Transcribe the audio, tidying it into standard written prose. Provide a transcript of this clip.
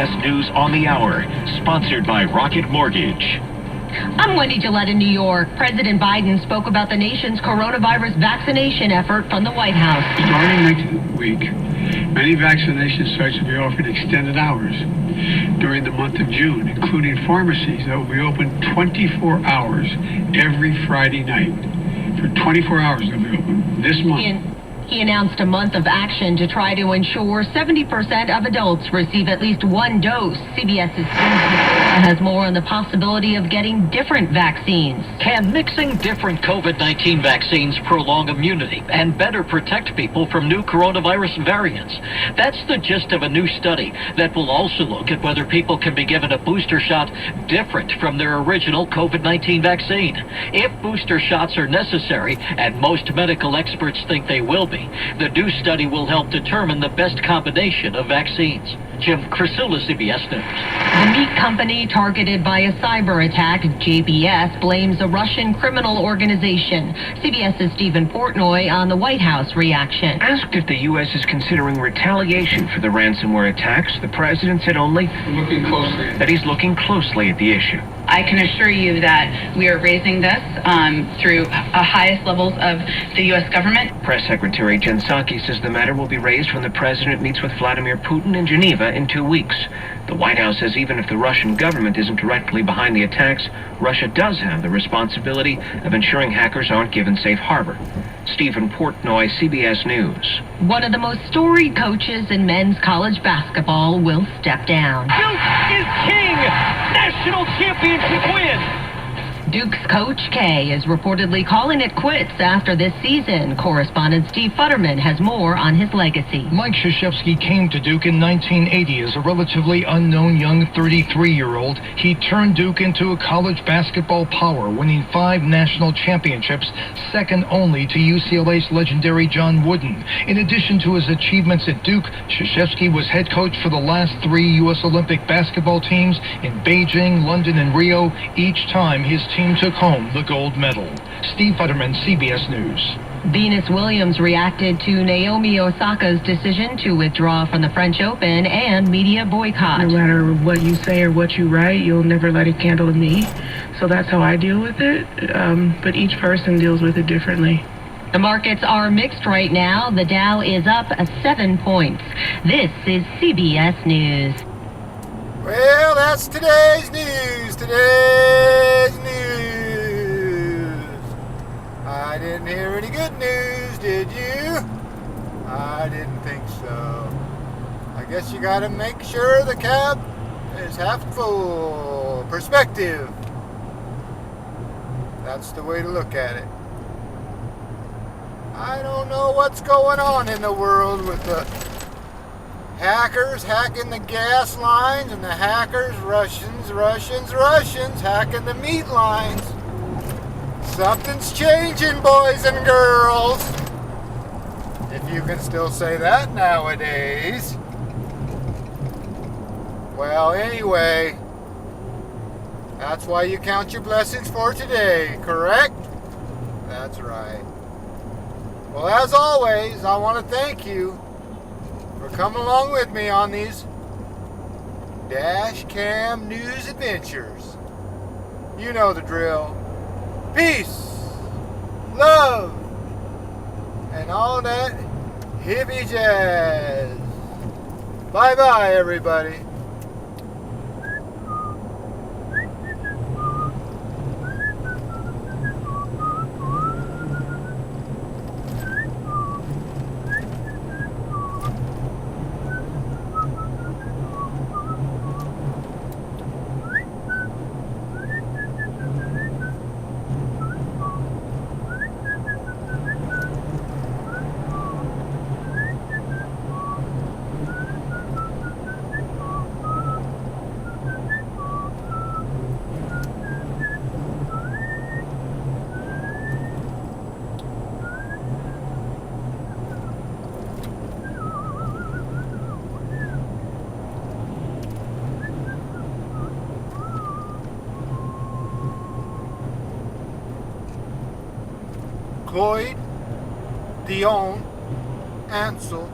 CBS News on the Hour, sponsored by Rocket Mortgage. I'm Wendy Gillette in New York. President Biden spoke about the nation's coronavirus vaccination effort from the White House. Starting next week, many vaccination sites will be offered extended hours during the month of June, including pharmacies that will be open 24 hours every Friday night. For 24 hours they'll be open this month. He announced a month of action to try to ensure 70% of adults receive at least one dose. CBS's has more on the possibility of getting different vaccines. Can mixing different COVID-19 vaccines prolong immunity and better protect people from new coronavirus variants? That's the gist of a new study that will also look at whether people can be given a booster shot different from their original COVID-19 vaccine. If booster shots are necessary, and most medical experts think they will be, the new study will help determine the best combination of vaccines. Jim Krasula, CBS News. The meat company targeted by a cyber attack, JBS, blames a Russian criminal organization. CBS's Stephen Portnoy on the White House reaction. Asked if the U.S. is considering retaliation for the ransomware attacks, the president said only that he's looking closely at the issue. I can assure you that we are raising this through highest levels of the U.S. government. Press Secretary Jen Psaki says the matter will be raised when the president meets with Vladimir Putin in Geneva in 2 weeks. The White House says even if the Russian government isn't directly behind the attacks, Russia does have the responsibility of ensuring hackers aren't given safe harbor. Stephen Portnoy, CBS News. One of the most storied coaches in men's college basketball will step down. Duke is king! National championship win! Duke's Coach K is reportedly calling it quits after this season. Correspondent Steve Futterman has more on his legacy. Mike Krzyzewski came to Duke in 1980 as a relatively unknown young 33-year-old. He turned Duke into a college basketball power, winning 5 national championships, second only to UCLA's legendary John Wooden. In addition to his achievements at Duke, Krzyzewski was head coach for the last 3 U.S. Olympic basketball teams in Beijing, London, and Rio. Each time his team took home the gold medal. Steve Futterman, CBS News. Venus Williams reacted to Naomi Osaka's decision to withdraw from the French Open and media boycott. No matter what you say or what you write, you'll never light a candle to me. So that's how I deal with it. But each person deals with it differently. The markets are mixed right now. The Dow is up 7 points. This is CBS News. Well, that's today's news. Today's news. I didn't hear any good news, did you? I didn't think so. I guess you gotta make sure the cab is half full. Perspective. That's the way to look at it. I don't know what's going on in the world with the hackers hacking the gas lines and the hackers, Russians hacking the meat lines. Something's changing, boys and girls. If you can still say that nowadays. Well, anyway, that's why you count your blessings for today, correct? That's right. Well, as always, I want to thank you for coming along with me on these Dash Cam News adventures. You know the drill. Peace, love, and all that hippie jazz. Bye-bye, everybody. Cloyd, Dion, Ansel,